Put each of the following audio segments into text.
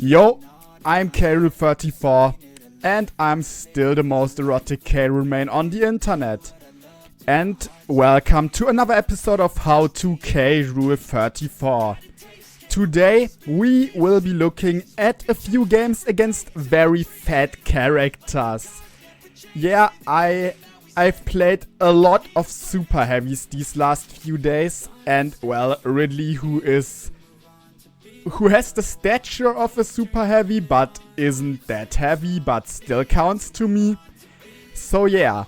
Yo, I'm K.Rule34 and I'm still the most erotic K.Rule main on the internet. And welcome to another episode of How to K.Rule34. Today we will be looking at a few games against very fat characters. Yeah, I've played a lot of super heavies these last few days, and well, Ridley, who has the stature of a super heavy but isn't that heavy but still counts to me. So yeah,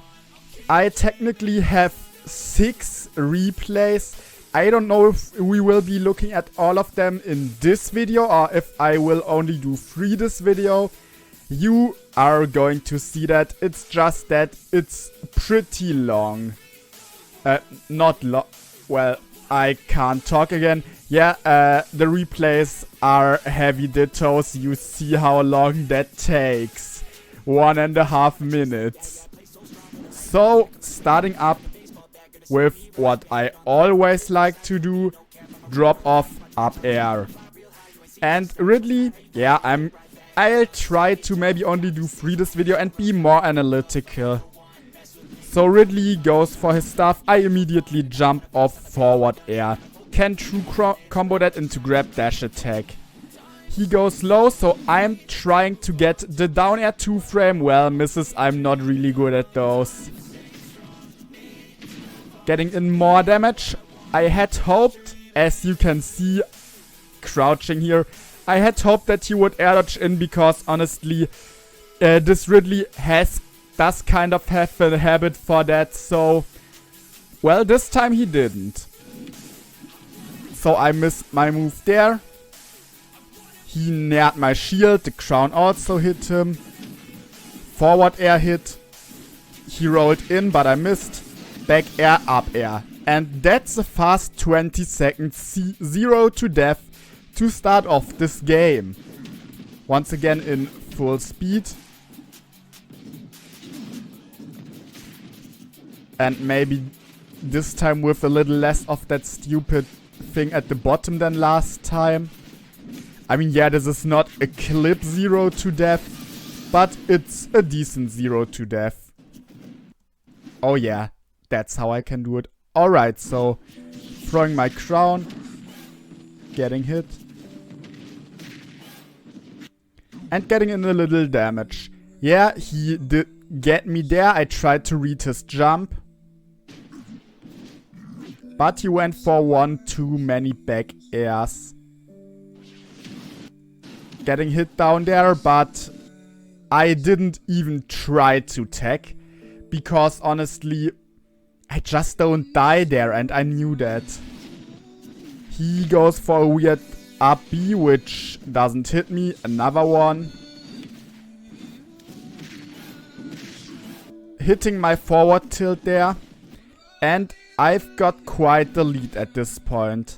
I technically have 6 replays. I don't know if we will be looking at all of them in this video or if I will only do 3 this video. You are going to see that. It's just that it's pretty long. Not long. Well, I can't talk again. Yeah, the replays are heavy dittos. You see how long that takes. 1.5 minutes. So, starting up with what I always like to do, drop off up air. And Ridley, yeah, I'll try to maybe only do 3 this video and be more analytical. So Ridley goes for his stuff, I immediately jump off forward air. Can true combo that into grab dash attack. He goes low, so I'm trying to get the down air 2 frame. Well, misses, I'm not really good at those. Getting in more damage. I had hoped, as you can see, crouching here, I had hoped that he would air dodge in because honestly, this Ridley does kind of have a habit for that. So, well, this time he didn't. So I missed my move there. He nared my shield. The crown also hit him. Forward air hit. He rolled in, but I missed. Back air, up air. And that's a fast 20 seconds, 0 to death to start off this game. Once again in full speed. And maybe this time with a little less of that stupid thing at the bottom than last time. I mean, yeah, this is not a clip 0 to death, but it's a decent 0 to death. Oh yeah, that's how I can do it. Alright, so throwing my crown, getting hit, and getting in a little damage. Yeah, he did get me there. I tried to read his jump, but he went for 1 too many back airs. Getting hit down there, but I didn't even try to tech, because honestly, I just don't die there, and I knew that. He goes for a weird up B, which doesn't hit me. Another one. Hitting my forward tilt there. And I've got quite the lead at this point.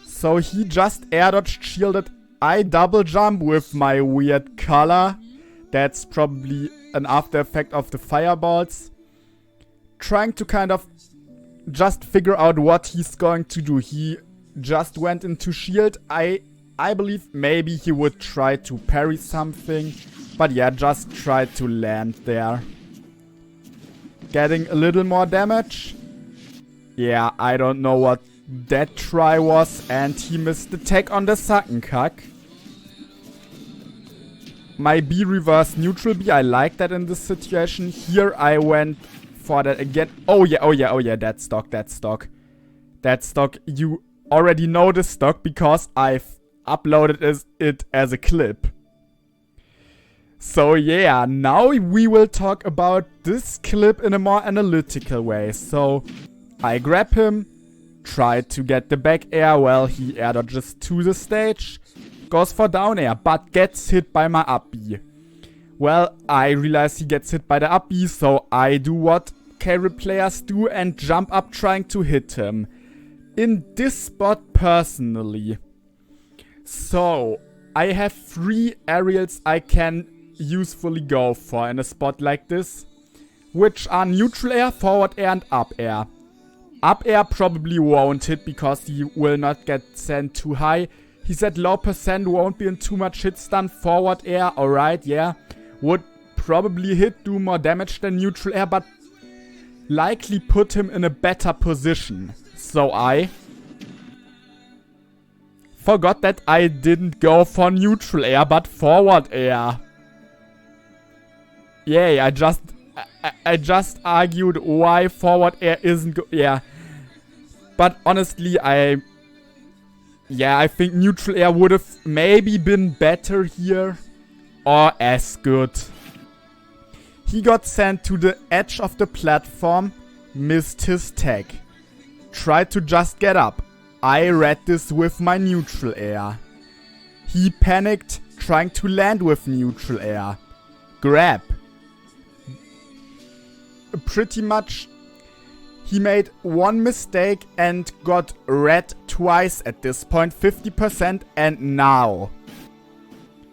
So he just air dodged, shielded. I double jump with my weird color. That's probably an after effect of the fireballs. Trying to kind of just figure out what he's going to do. He just went into shield. I believe maybe he would try to parry something. But yeah, just try to land there. Getting a little more damage. Yeah, I don't know what that try was. And he missed the tech on the second cuck. My B reverse neutral B, I like that in this situation. Here I went for that again. Oh yeah, that's stock. That's stock. You already know the stock because I've uploaded it as a clip. So yeah, now we will talk about this clip in a more analytical way. So I grab him, try to get the back air. Well, he air dodges to the stage, goes for down air, but gets hit by my up B. Well, I realize he gets hit by the up B, so I do what K.Rule players do and jump up trying to hit him. In this spot personally. So, I have 3 aerials I can usefully go for in a spot like this, which are neutral air, forward air and up air. Up air probably won't hit because he will not get sent too high. He said low percent, won't be in too much hit stun, forward air, alright, yeah. Would probably do more damage than neutral air, but likely put him in a better position. So I forgot that I didn't go for neutral air, but forward air. Yay, I just argued why forward air isn't yeah. But honestly, I think neutral air would have maybe been better here. Or as good. He got sent to the edge of the platform, missed his tag. Tried to just get up. I read this with my neutral air. He panicked, trying to land with neutral air. Grab. Pretty much, he made one mistake and got red twice at this point, 50%, and now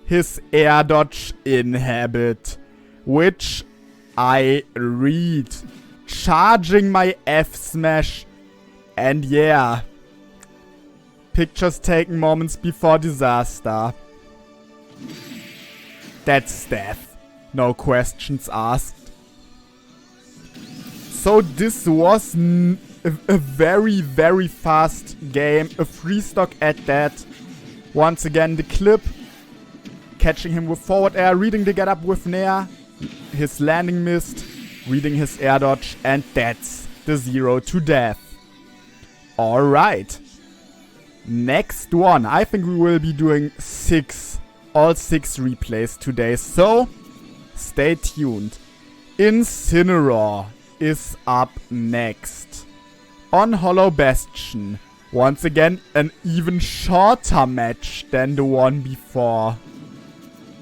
his air dodge inhabit, which I read. Charging my F smash, and yeah, pictures taken moments before disaster. That's death, no questions asked. So this was a very, very fast game, a free stock at that. Once again, the clip, catching him with forward air, reading the get up with Nair, his landing missed, reading his air dodge, and that's the 0 to death. Alright. Next one. I think we will be doing all 6 replays today, so stay tuned. Incineroar is up next. On Hollow Bastion. Once again, an even shorter match than the one before.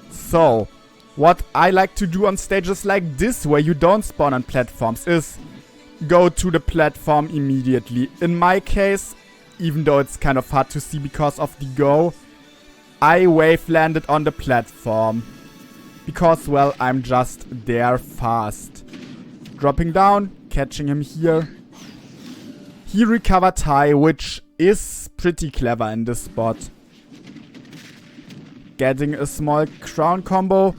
So, what I like to do on stages like this, where you don't spawn on platforms, is go to the platform immediately. In my case, even though it's kind of hard to see because of the go, I wave landed on the platform. Because, well, I'm just there fast. Dropping down, catching him here. He recovered high, which is pretty clever in this spot. Getting a small crown combo.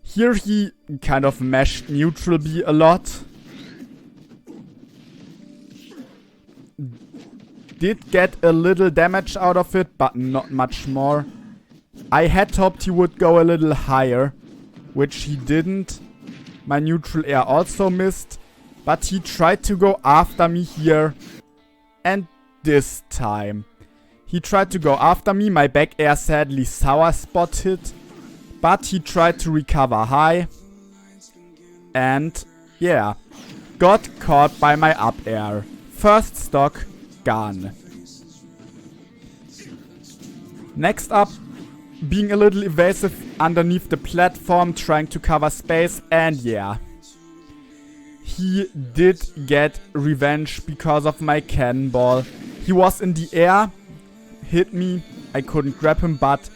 Here he kind of meshed neutral B a lot. Did get a little damage out of it, but not much more. I had hoped he would go a little higher, which he didn't. My neutral air also missed, but he tried to go after me here. And this time, he tried to go after me. My back air sadly sour spotted, but he tried to recover high. And yeah, got caught by my up air. First stock gone. Next up, being a little evasive underneath the platform, trying to cover space, and yeah. He did get revenge because of my cannonball. He was in the air, hit me, I couldn't grab him, but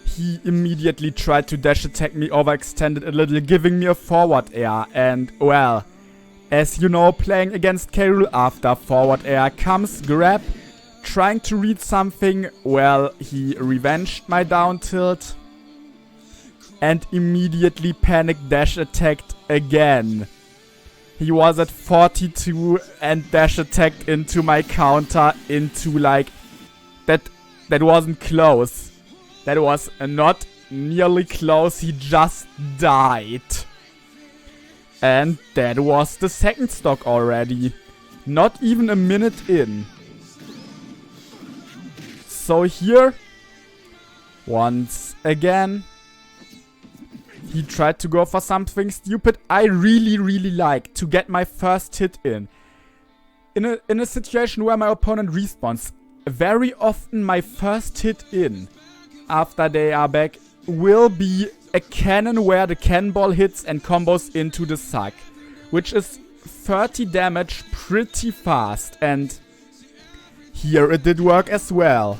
he immediately tried to dash attack me, overextended a little, giving me a forward air. And well, as you know, playing against K.Rule after forward air comes grab. Trying to read something, well, he revenged my down tilt. And immediately panic dash attacked again. He was at 42 and dash attacked into my counter into like... That wasn't close. That was not nearly close, he just died. And that was the second stock already. Not even a minute in. So here, once again, he tried to go for something stupid I really like to get my first hit in. In a situation where my opponent respawns, very often my first hit in after they are back will be a cannon where the cannonball hits and combos into the suck, which is 30 damage pretty fast, and here it did work as well.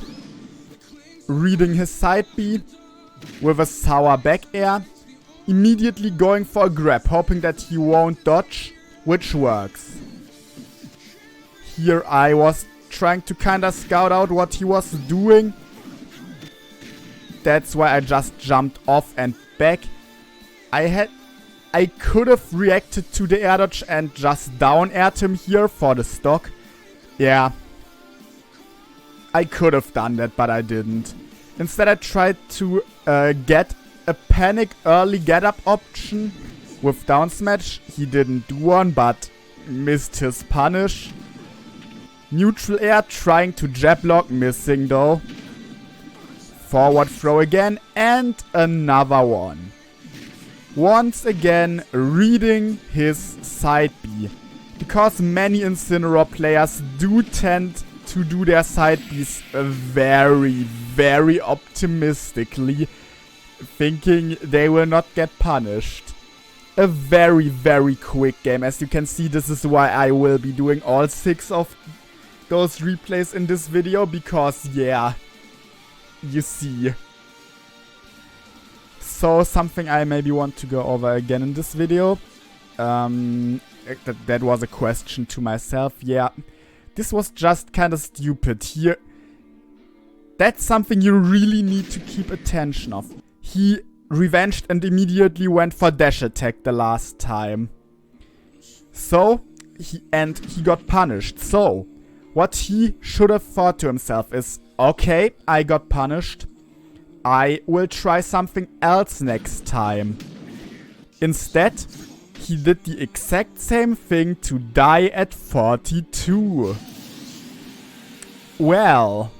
Reading his side B with a sour back air, immediately going for a grab, hoping that he won't dodge, which works. Here I was trying to kinda scout out what he was doing, that's why I just jumped off and back. I could have reacted to the air dodge and just down aired him here for the stock. Yeah. I could have done that, but I didn't. Instead, I tried to get a panic early get up option with down smash. He didn't do one, but missed his punish. Neutral air trying to jab block, missing though. Forward throw again, and another one. Once again, reading his side B. Because many Incineroar players do tend to do their side Bs very, very optimistically, thinking they will not get punished. A very, very quick game. As you can see, this is why I will be doing all 6 of those replays in this video, because yeah, you see. So something I maybe want to go over again in this video. That was a question to myself. Yeah, this was just kind of stupid here. That's something you really need to keep attention of. He revenged and immediately went for dash attack the last time. So, he got punished. So, what he should have thought to himself is, okay, I got punished. I will try something else next time. Instead, he did the exact same thing to die at 42. Well,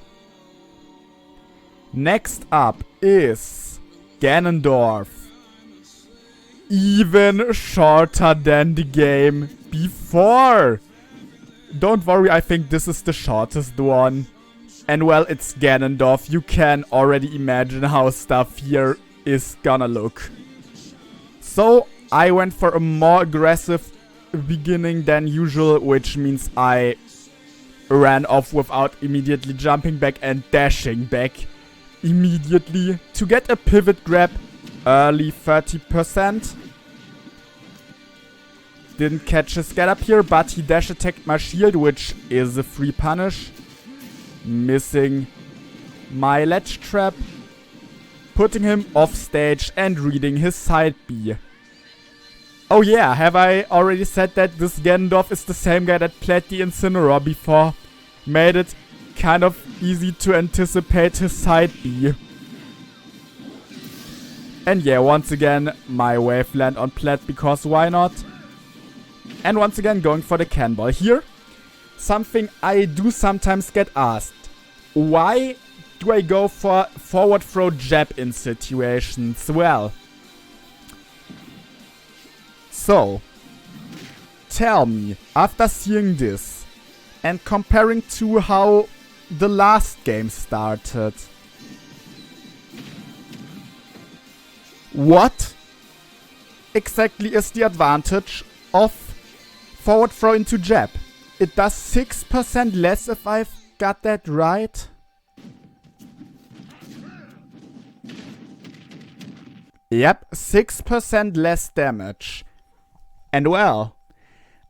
next up is Ganondorf. Even shorter than the game before. Don't worry, I think this is the shortest one. And well, it's Ganondorf. You can already imagine how stuff here is gonna look. So, I went for a more aggressive beginning than usual, which means I ran off without immediately jumping back and dashing back immediately to get a pivot grab early 30%. Didn't catch his get up here, but he dash attacked my shield, which is a free punish. Missing my ledge trap, putting him off stage and reading his side B. Oh yeah, have I already said that this Ganondorf is the same guy that played the Incineroar before? Made it kind of easy to anticipate his side B. And yeah, once again, my wave land on plat because why not? And once again, going for the cannonball here. Something I do sometimes get asked. Why do I go for forward throw jab in situations? Well, so, tell me, after seeing this and comparing to how the last game started, what exactly is the advantage of forward throw into jab? It does 6% less if I've got that right. Yep, 6% less damage. And well,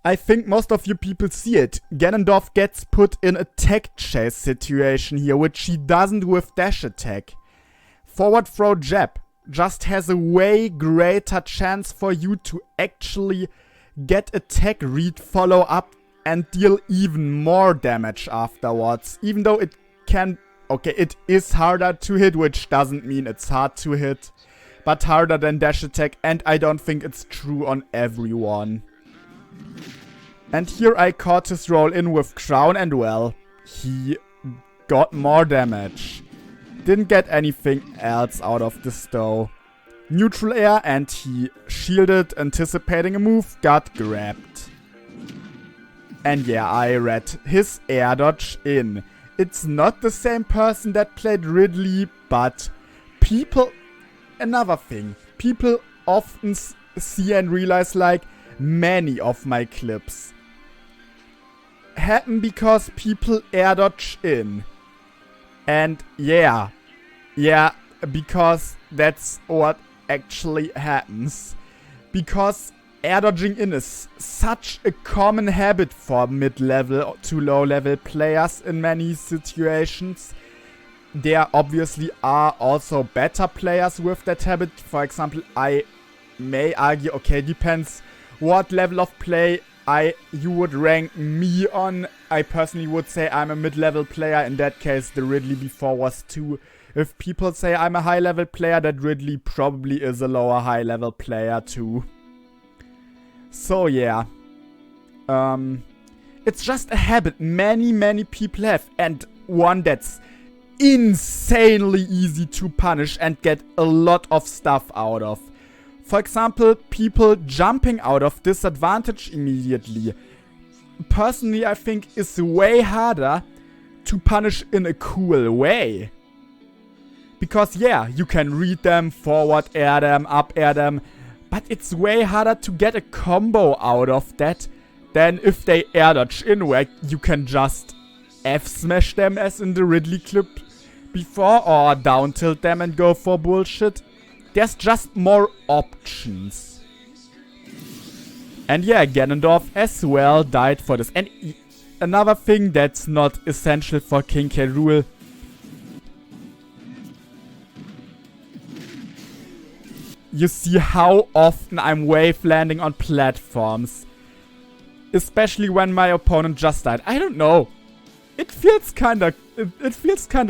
I think most of you people see it. Ganondorf gets put in a tech chase situation here, which he doesn't with dash attack. Forward throw jab just has a way greater chance for you to actually get a tech read, follow up, and deal even more damage afterwards. Even though it can... Okay, it is harder to hit, which doesn't mean it's hard to hit. But harder than dash attack, and I don't think it's true on everyone. And here I caught his roll in with crown, and well, he got more damage. Didn't get anything else out of this though. Neutral air, and he shielded, anticipating a move, got grabbed. And yeah, I read his air dodge in. It's not the same person that played Ridley, but people... Another thing, people often see and realize, like, many of my clips happen because people air dodge in. And yeah, because that's what actually happens. Because air dodging in is such a common habit for mid-level to low-level players in many situations. there obviously are also better players with that habit. For example, I may argue, okay, depends what level of play you would rank me on. I personally would say I'm a mid-level player. In that case, the Ridley before was 2. If people say I'm a high-level player, that Ridley probably is a lower high-level player too. So yeah. It's just a habit many people have, and one that's insanely easy to punish and get a lot of stuff out of. For example, people jumping out of disadvantage immediately. Personally, I think is way harder to punish in a cool way. Because yeah, you can read them, forward air them, up air them, but it's way harder to get a combo out of that than if they air dodge in, where you can just F-smash them as in the Ridley clip before, or down tilt them and go for bullshit. There's just more options. And yeah, Ganondorf as well died for this. And another thing that's not essential for King K.Rule. You see how often I'm wave landing on platforms. Especially when my opponent just died. I don't know. It feels kinda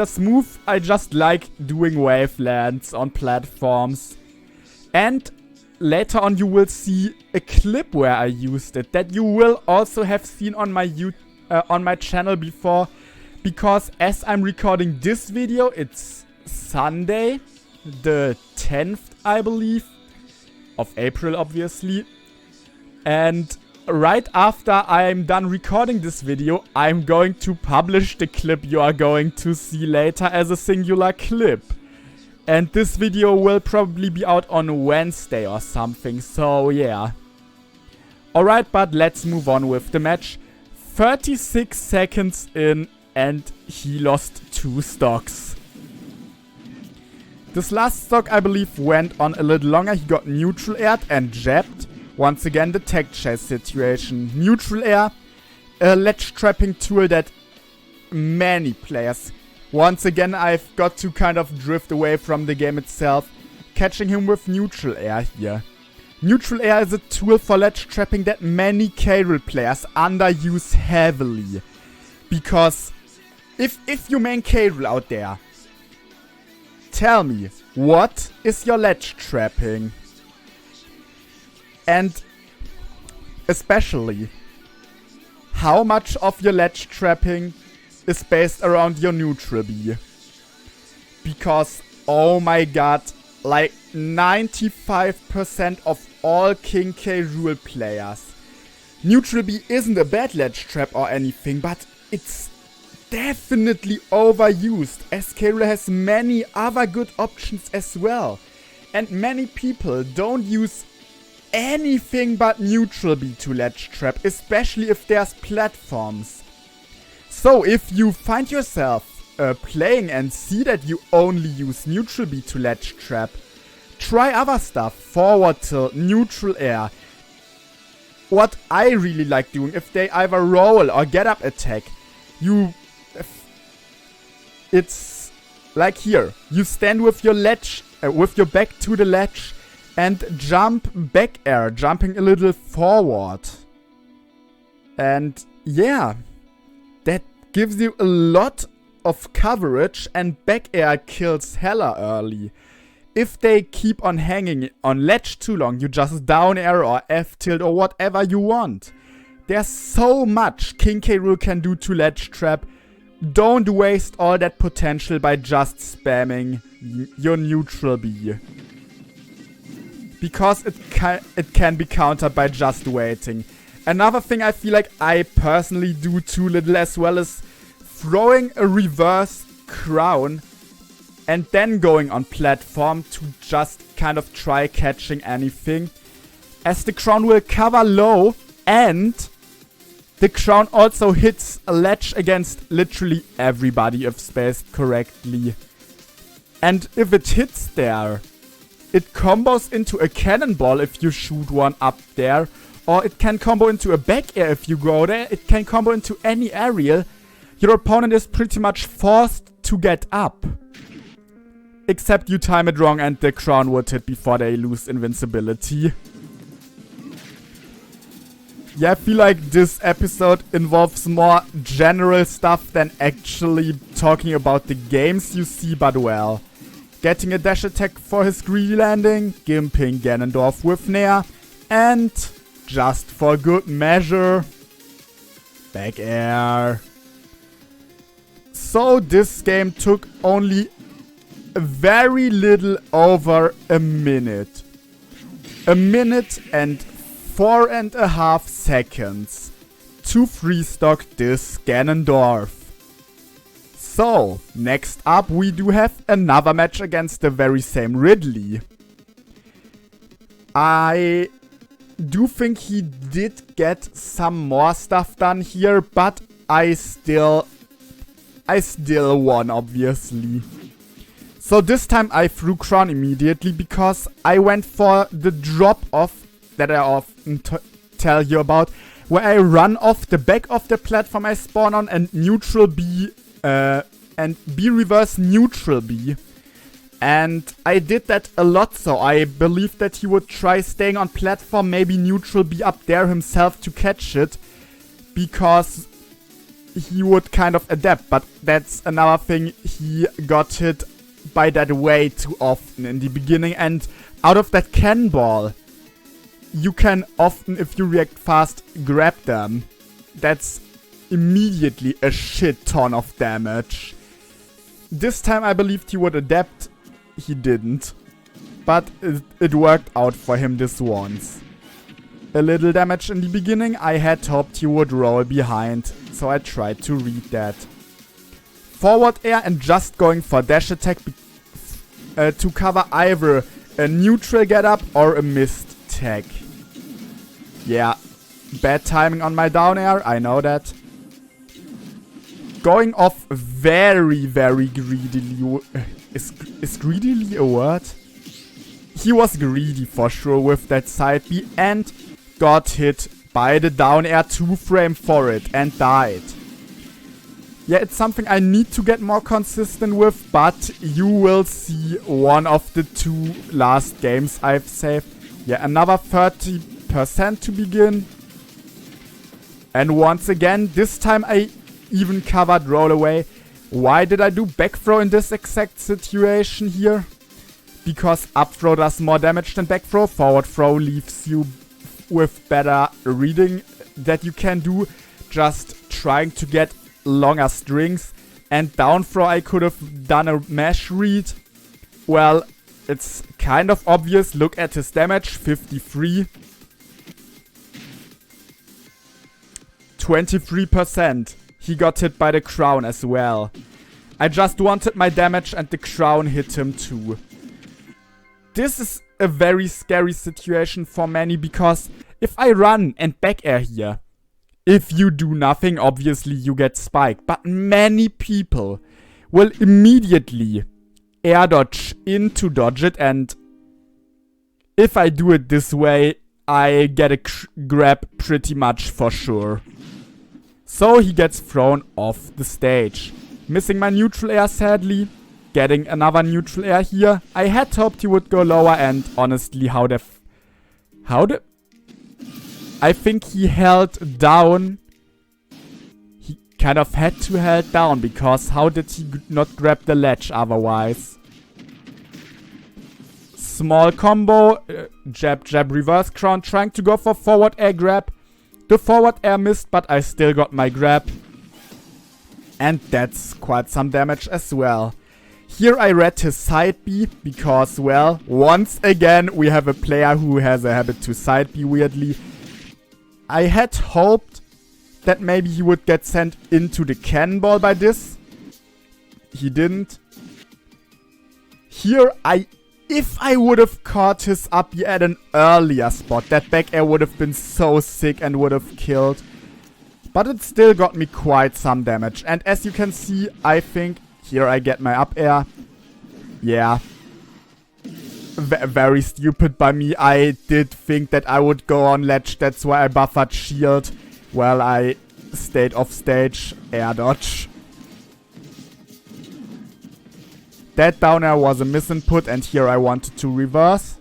smooth. I just like doing wave lands on platforms. And later on you will see a clip where I used it that you will also have seen on my channel before, because as I'm recording this video, it's Sunday, the 10th, I believe, of April, obviously. And right after I'm done recording this video, I'm going to publish the clip you are going to see later as a singular clip. And this video will probably be out on Wednesday or something, so yeah. Alright, but let's move on with the match. 36 seconds in and he lost 2 stocks. This last stock, I believe, went on a little longer. He got neutral aired and jabbed. Once again, the tech chase situation. Neutral air, a ledge trapping tool that many players... Once again, I've got to kind of drift away from the game itself, catching him with neutral air here. Neutral air is a tool for ledge trapping that many K.Rule players underuse heavily. Because if you main K.Rule out there, tell me, what is your ledge trapping? And especially, how much of your ledge trapping is based around your neutral B? Because, oh my god, like 95% of all King K.Rule players, neutral B isn't a bad ledge trap or anything, but it's definitely overused, as K.Rule has many other good options as well. And many people don't use anything but neutral B to ledge trap, especially if there's platforms. So if you find yourself playing and see that you only use neutral B to ledge trap, try other stuff. Forward tilt, neutral air. What I really like doing, if they either roll or get up attack, it's like here. You stand with your ledge, with your back to the ledge, and jump back air, jumping a little forward. And yeah, that gives you a lot of coverage, and back air kills hella early. If they keep on hanging on ledge too long, you just down air or F tilt or whatever you want. There's so much King K.Rule can do to ledge trap. Don't waste all that potential by just spamming your neutral B. Because it can be countered by just waiting. Another thing I feel like I personally do too little as well is throwing a reverse crown and then going on platform to just kind of try catching anything. As the crown will cover low, and the crown also hits a ledge against literally everybody if spaced correctly. And if it hits there, it combos into a cannonball if you shoot one up there. Or it can combo into a back air if you go there. It can combo into any aerial. Your opponent is pretty much forced to get up. Except you time it wrong and the crown would hit before they lose invincibility. Yeah, I feel like this episode involves more general stuff than actually talking about the games you see, but well. Getting a dash attack for his greedy landing, gimping Ganondorf with Nair, and just for good measure, back air. So this game took only very little over a minute. A minute and 4.5 seconds to free stock this Ganondorf. So, next up we do have another match against the very same Ridley. I do think he did get some more stuff done here, but I still won, obviously. So this time I threw crown immediately because I went for the drop off that I often tell you about, where I run off the back of the platform I spawn on and neutral B and B reverse neutral B. And I did that a lot, so I believed that he would try staying on platform, maybe neutral B up there himself to catch it, because he would kind of adapt. But that's another thing, he got hit by that way too often in the beginning, and out of that cannonball you can often, if you react fast, grab them. That's immediately a shit ton of damage. This time I believed he would adapt. He didn't. But it worked out for him this once. A little damage in the beginning. I had hoped he would roll behind, so I tried to read that. Forward air and just going for dash attack to cover either a neutral get up or a missed tag. Yeah, bad timing on my down air, I know that. Going off very, very greedily. Is greedily a word? He was greedy for sure with that side B and got hit by the down air 2-frame for it and died. Yeah, it's something I need to get more consistent with, but you will see one of the 2 last games I've saved. Yeah, another 30% to begin. And once again, this time I even covered roll away. Why did I do back throw in this exact situation here? Because up throw does more damage than back throw. Forward throw leaves you with better reading that you can do, just trying to get longer strings. And down throw I could have done a mesh read. Well, it's kind of obvious. Look at his damage, 53. 23%. He got hit by the crown as well. I just wanted my damage and the crown hit him too. This is a very scary situation for many, because if I run and back air here, if you do nothing, obviously you get spiked. But many people will immediately air dodge in to dodge it, and if I do it this way, I get a grab pretty much for sure. So he gets thrown off the stage. Missing my neutral air sadly. Getting another neutral air here. I had hoped he would go lower, and honestly I think he held down. He kind of had to hold down, because how did he not grab the ledge otherwise? Small combo. Jab, jab, reverse crown. Trying to go for forward air grab. The forward air missed, but I still got my grab. And that's quite some damage as well. Here I read his side B, because, well, once again we have a player who has a habit to side B weirdly. I had hoped that maybe he would get sent into the cannonball by this. He didn't. Here if I would have caught his up B at an earlier spot, that back air would have been so sick and would have killed. But it still got me quite some damage. And as you can see, I think here I get my up air. Yeah. Very stupid by me. I did think that I would go on ledge. That's why I buffered shield. Well, I stayed off stage. Air dodge. That down air was a misinput, and here I wanted to reverse.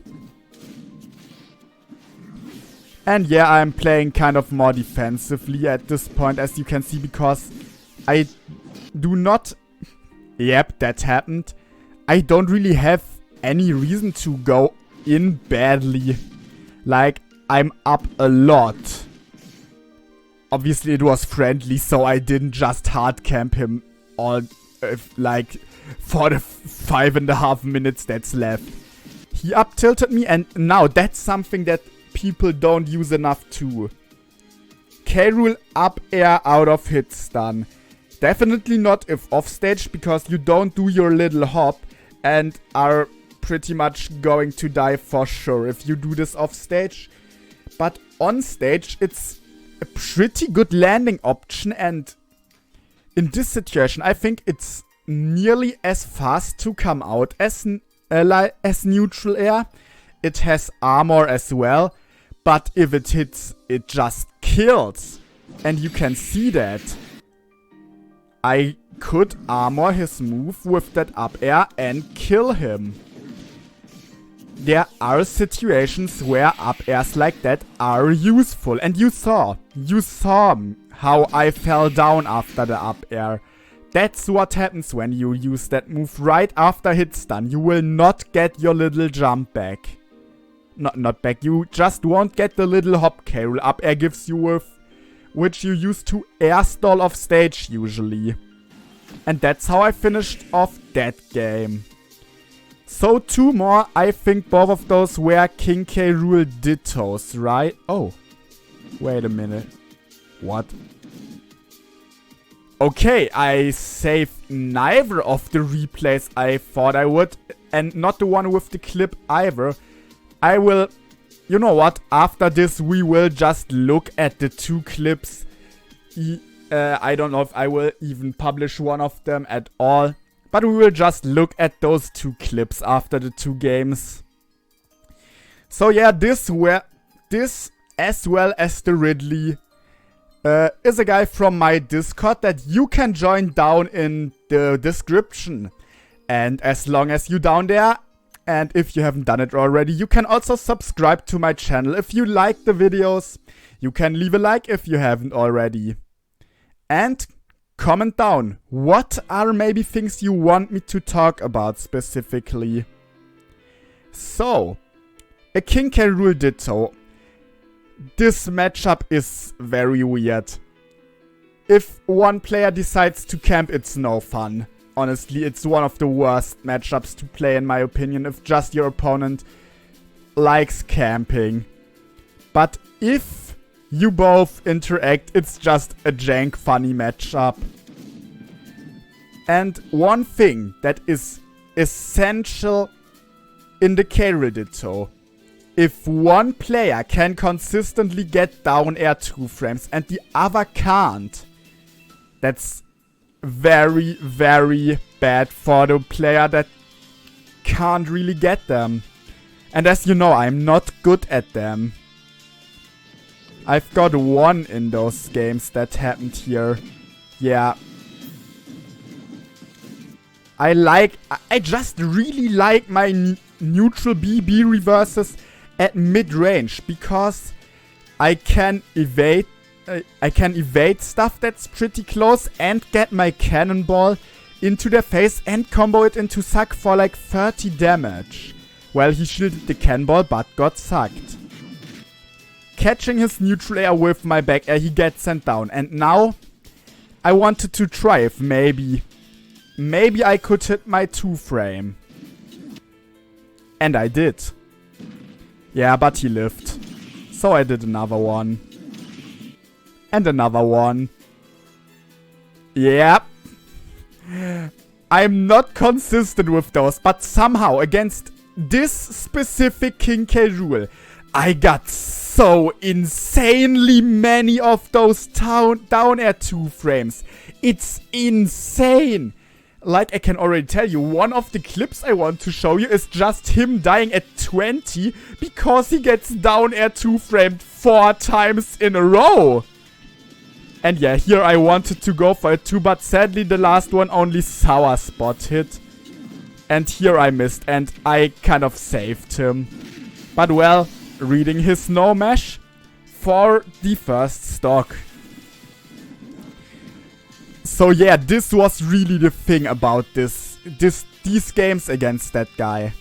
And yeah, I'm playing kind of more defensively at this point, as you can see, because I do not... Yep, that happened. I don't really have any reason to go in badly. Like, I'm up a lot. Obviously, it was friendly, so I didn't just hard camp him all, like, for the 5.5 minutes that's left. He up tilted me, and now that's something that people don't use enough too. K.Rule up air out of hit stun. Definitely not if off stage, because you don't do your little hop and are pretty much going to die for sure if you do this off stage. But on stage, it's a pretty good landing option, and in this situation, I think it's nearly as fast to come out as neutral air. It has armor as well, but if it hits, it just kills. And you can see that. I could armor his move with that up air and kill him. There are situations where up airs like that are useful. And you saw how I fell down after the up air. That's what happens when you use that move right after hit stun. You will not get your little jump back. Not back, you just won't get the little hop K.Rule up air gives you with, which you use to air stall off stage usually. And that's how I finished off that game. So 2 more, I think both of those were King K.Rule dittos, right? Oh, wait a minute. What? Okay, I saved neither of the replays I thought I would, and not the one with the clip either. I will, you know what, after this we will just look at the 2 clips. I don't know if I will even publish one of them at all, but we will just look at those 2 clips after the 2 games. So yeah, this as well as the Ridley is a guy from my Discord that you can join down in the description. And as long as you're down there, and if you haven't done it already, you can also subscribe to my channel if you like the videos. You can leave a like if you haven't already. And comment down, what are maybe things you want me to talk about specifically? So, a King K.Rule ditto. This matchup is very weird. If one player decides to camp, it's no fun. Honestly, it's one of the worst matchups to play in my opinion if just your opponent likes camping. But if you both interact, it's just a jank funny matchup. And one thing that is essential in the K.Rule ditto: if one player can consistently get down air 2 frames and the other can't, that's very, very bad for the player that can't really get them. And as you know, I'm not good at them. I've got 1 in those games that happened here. Yeah. I just really like my neutral BB reverses at mid-range, because I can evade stuff that's pretty close and get my cannonball into their face and combo it into suck for like 30 damage. Well, he shielded the cannonball but got sucked. Catching his neutral air with my back air, he gets sent down. And now I wanted to try if maybe I could hit my 2 frame. And I did. Yeah, but he lived. So I did another one. And another one. Yep. I'm not consistent with those, but somehow against this specific King K.Rule, I got so insanely many of those down air 2 frames. It's insane. Like I can already tell you, one of the clips I want to show you is just him dying at 20 because he gets down air 2 framed 4 times in a row. And yeah, here I wanted to go for it too, but sadly the last one only sour spot hit. And here I missed, and I kind of saved him. But well, reading his no mesh for the first stock. So yeah, this was really the thing about these games against that guy.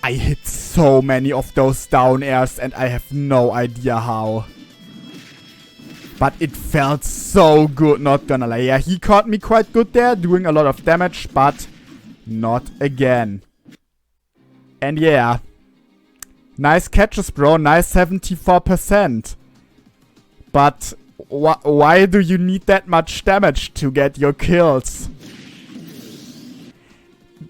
I hit so many of those down airs and I have no idea how. But it felt so good, not gonna lie. Yeah, he caught me quite good there, doing a lot of damage, but not again. And yeah. Nice catches, bro. Nice 74%. But why do you need that much damage to get your kills?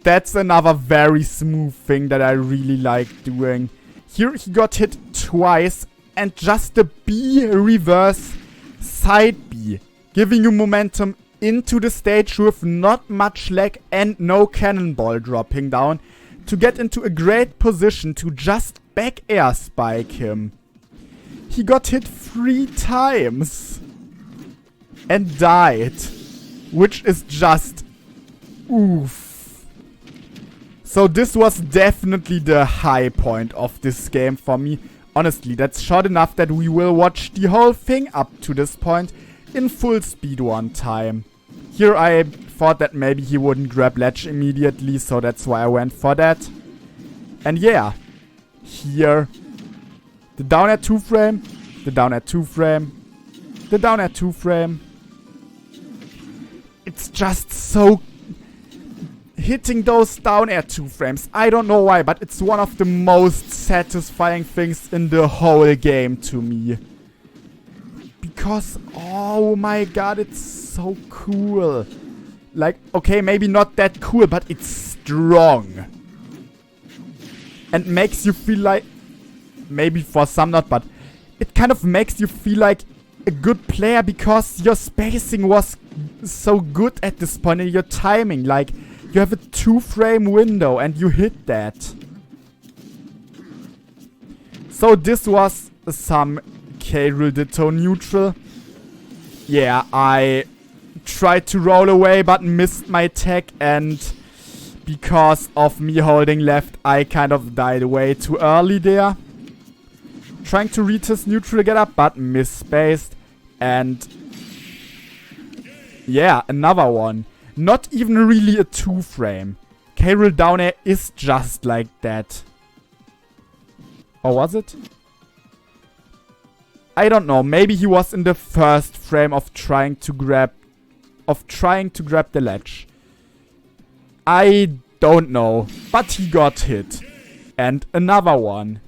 That's another very smooth thing that I really like doing. Here he got hit twice and just the B reverse side B, giving you momentum into the stage with not much lag and no cannonball dropping down to get into a great position to just back air spike him. He got hit 3 times and died, which is just oof. So this was definitely the high point of this game for me. Honestly, that's short enough that we will watch the whole thing up to this point in full speed one time. Here I thought that maybe he wouldn't grab ledge immediately, so that's why I went for that. And yeah, here, the down at 2 frame, the down at 2 frame, the down at 2 frame. It's just so... hitting those down at 2 frames. I don't know why, but it's one of the most satisfying things in the whole game to me. Because, oh my god, it's so cool. Like, okay, maybe not that cool, but it's strong. And makes you feel like... maybe for some not, but... it kind of makes you feel like a good player because your spacing was so good at this point and your timing. Like, you have a 2 frame window and you hit that. So this was some K.Rule ditto neutral. Yeah, I tried to roll away but missed my tech, and because of me holding left, I kind of died way too early there. Trying to read his neutral get up, but misspaced. And yeah, another one. Not even really a 2 frame. K.Rule down air is just like that. Or was it? I don't know. Maybe he was in the first frame of trying to grab the ledge. I don't know. But he got hit. And another one.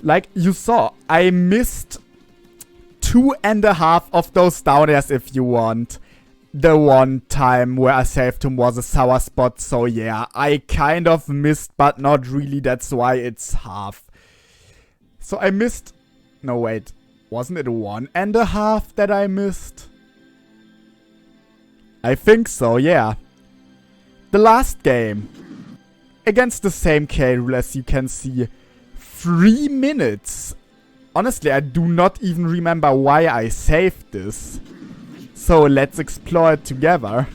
Like you saw, I missed 2.5 of those down airs if you want. The one time where I saved him was a sour spot, so yeah, I kind of missed, but not really, that's why it's half. So I missed... no, wait. Wasn't it 1.5 that I missed? I think so, yeah. The last game. Against the same K.Rule, as you can see. 3 minutes. Honestly, I do not even remember why I saved this. So let's explore it together.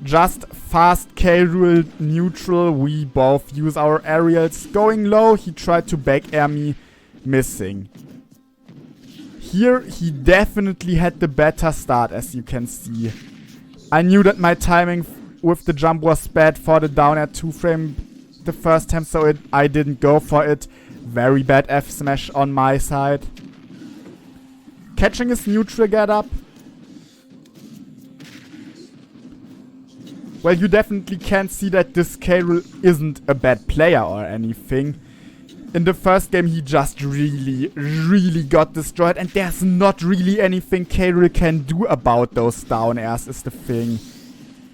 Just fast K.Rule neutral. We both use our aerials. Going low, he tried to back air me. Missing. Here, he definitely had the better start, as you can see. I knew that my timing with the jump was bad for the down at 2 frame the first time, so I didn't go for it. Very bad F smash on my side. Catching his neutral get up. Well, you definitely can see that this K.Rule isn't a bad player or anything. In the first game, he just really got destroyed. And there's not really anything K.Rule can do about those down airs is the thing.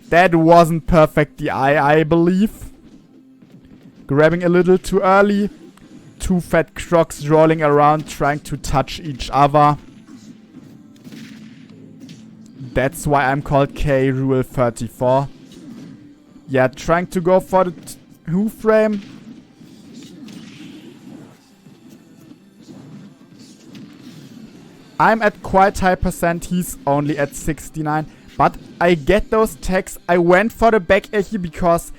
That wasn't perfect DI, I believe. Grabbing a little too early. 2 fat crocs rolling around, trying to touch each other. That's why I'm called K.Rule34. Yeah, trying to go for the 2 frame. I'm at quite high percent, he's only at 69. But I get those tags. I went for the back air here because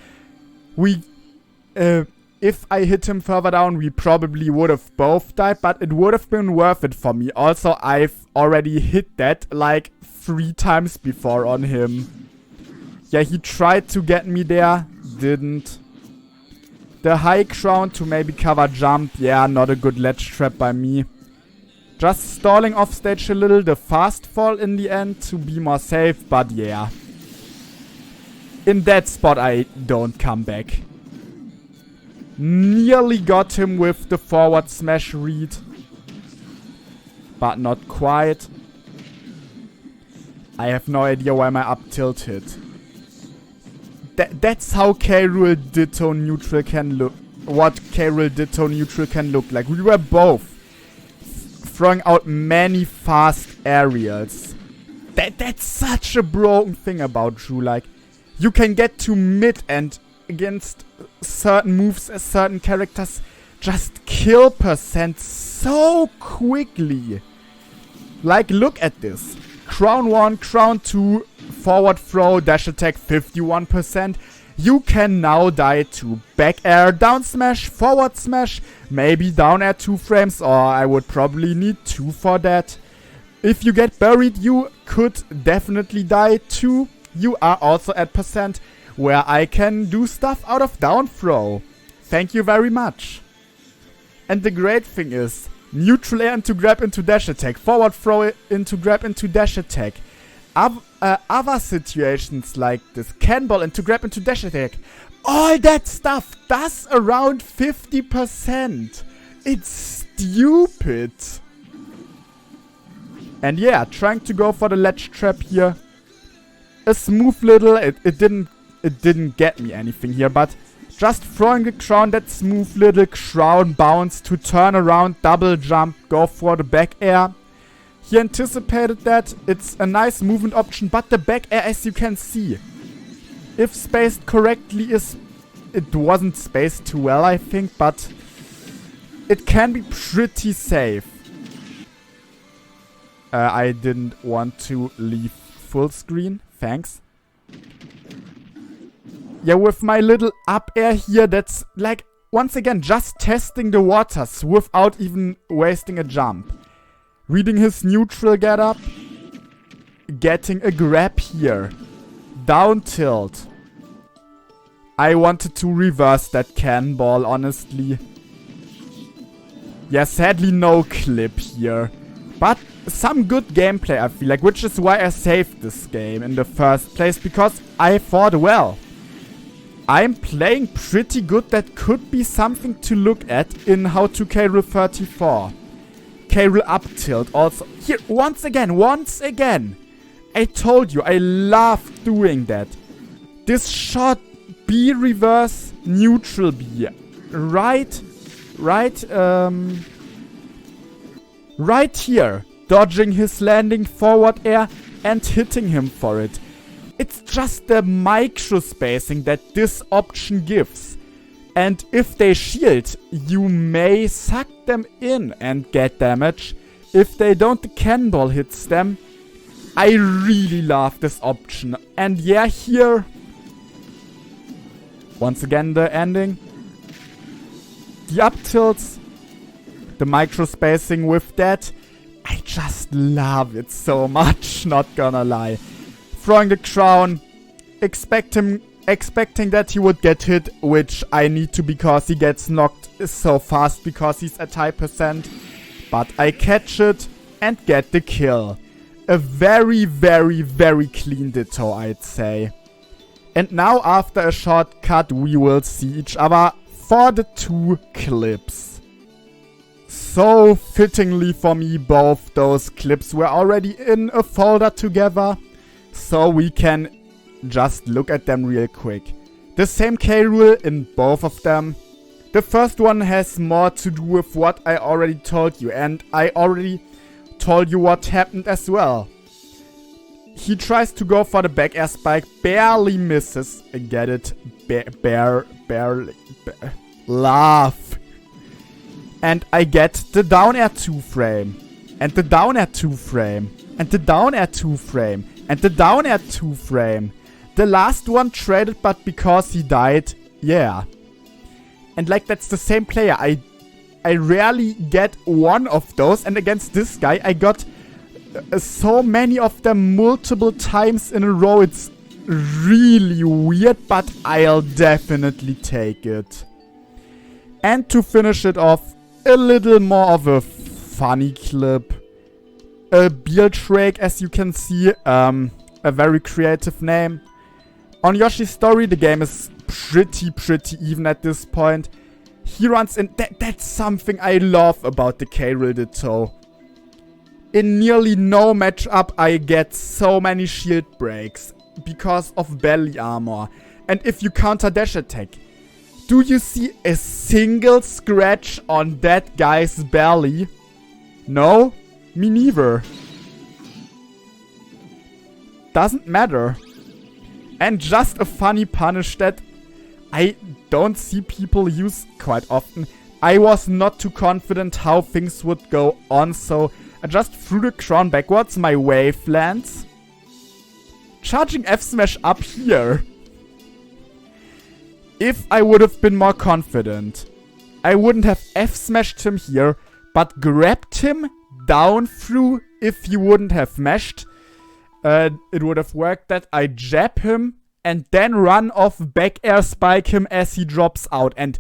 we... if I hit him further down, we probably would have both died. But it would have been worth it for me. Also, I've already hit that like 3 times before on him. Yeah, he tried to get me there. Didn't. The high ground to maybe cover jump. Yeah, not a good ledge trap by me. Just stalling off stage a little. The fast fall in the end to be more safe. But yeah. In that spot, I don't come back. Nearly got him with the forward smash read. But not quite. I have no idea why my up tilt hit. That's how K.Rule ditto neutral can look. What K.Rule ditto neutral can look like. We were both throwing out many fast aerials. That's such a broken thing about Drew. Like, you can get to mid and against certain moves, certain characters, just kill percent so quickly. Like, look at this. Crown 1, Crown 2, forward throw, dash attack 51%. You can now die to back air, down smash, forward smash, maybe down air 2 frames, or I would probably need 2 for that. If you get buried, you could definitely die too. You are also at percent where I can do stuff out of down throw. Thank you very much. And the great thing is, neutral air into grab into dash attack, forward throw into grab into dash attack. Other situations like this, cannonball into grab into dash attack, all that stuff does around 50%. It's stupid. And yeah, trying to go for the ledge trap here. A smooth little, it didn't get me anything here, but just throwing the crown, that smooth little crown bounce to turn around, double jump, go for the back air. He anticipated that. It's a nice movement option, but the back air, as you can see, if spaced correctly, it wasn't spaced too well, I think, but it can be pretty safe. I didn't want to leave full screen. Thanks. Yeah, with my little up air here, that's like, once again, just testing the waters without even wasting a jump. Reading his neutral get up. Getting a grab here. Down tilt. I wanted to reverse that cannonball, honestly. Yeah, sadly no clip here. But some good gameplay, I feel like, which is why I saved this game in the first place, because I thought, well, I'm playing pretty good. That could be something to look at in How to K.Rule34. K.Rule up tilt also. Here, once again. I told you, I love doing that. This shot, B reverse, neutral B. Right here. Dodging his landing, forward air, and hitting him for it. It's just the micro spacing that this option gives. And if they shield, you may suck them in and get damage. If they don't, the cannonball hits them. I really love this option. And yeah, here, once again the ending. The up tilts, the micro spacing with that. I just love it so much, not gonna lie. Throwing the crown, expecting that he would get hit, which I need to because he gets knocked so fast because he's at high percent. But I catch it and get the kill. A very, very, very clean ditto, I'd say. And now after a shortcut, we will see each other for the 2 clips. So fittingly for me, both those clips were already in a folder together. So we can just look at them real quick. The same K.Rule in both of them. The first one has more to do with what I already told you, and I already told you what happened as well. He tries to go for the back air spike, barely misses. Get it? Barely. Laugh. And I get the down air 2 frame. And the down air 2 frame. And the down air 2 frame. And the down air 2-frame. The last one traded, but because he died, yeah. And like, that's the same player. I rarely get one of those, and against this guy I got so many of them multiple times in a row. It's really weird, but I'll definitely take it. And to finish it off, a little more of a funny clip. A Beeltrake, as you can see, a very creative name. On Yoshi's story, the game is pretty even at this point. He runs in. That's something I love about the K.Rule ditto. In nearly no matchup, I get so many shield breaks because of belly armor. And if you counter dash attack, do you see a single scratch on that guy's belly? No? Me neither. Doesn't matter. And just a funny punish that I don't see people use quite often. I was not too confident how things would go on, so I just threw the crown backwards, my wave lands. Charging F-Smash up here. If I would have been more confident, I wouldn't have F-Smashed him here, but grabbed him down through if he wouldn't have meshed. It would have worked that I jab him and then run off back air spike him as he drops out. And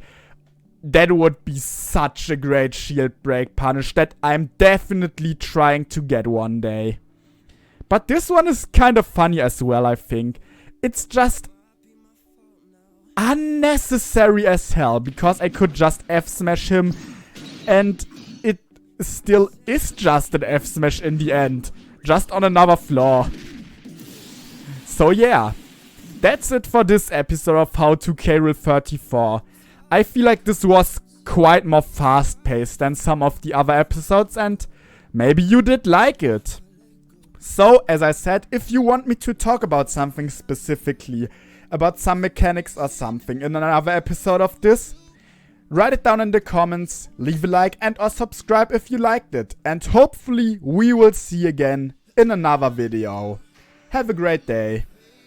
that would be such a great shield break punish that I'm definitely trying to get one day. But this one is kind of funny as well, I think. It's just unnecessary as hell, because I could just F-Smash him and it still is just an F-Smash in the end. Just on another floor. So yeah, that's it for this episode of How to K.Rule34. I feel like this was quite more fast-paced than some of the other episodes, and maybe you did like it. So, as I said, if you want me to talk about something specifically, about some mechanics or something in another episode of this, write it down in the comments, leave a like and or subscribe if you liked it, and hopefully we will see you again in another video. Have a great day.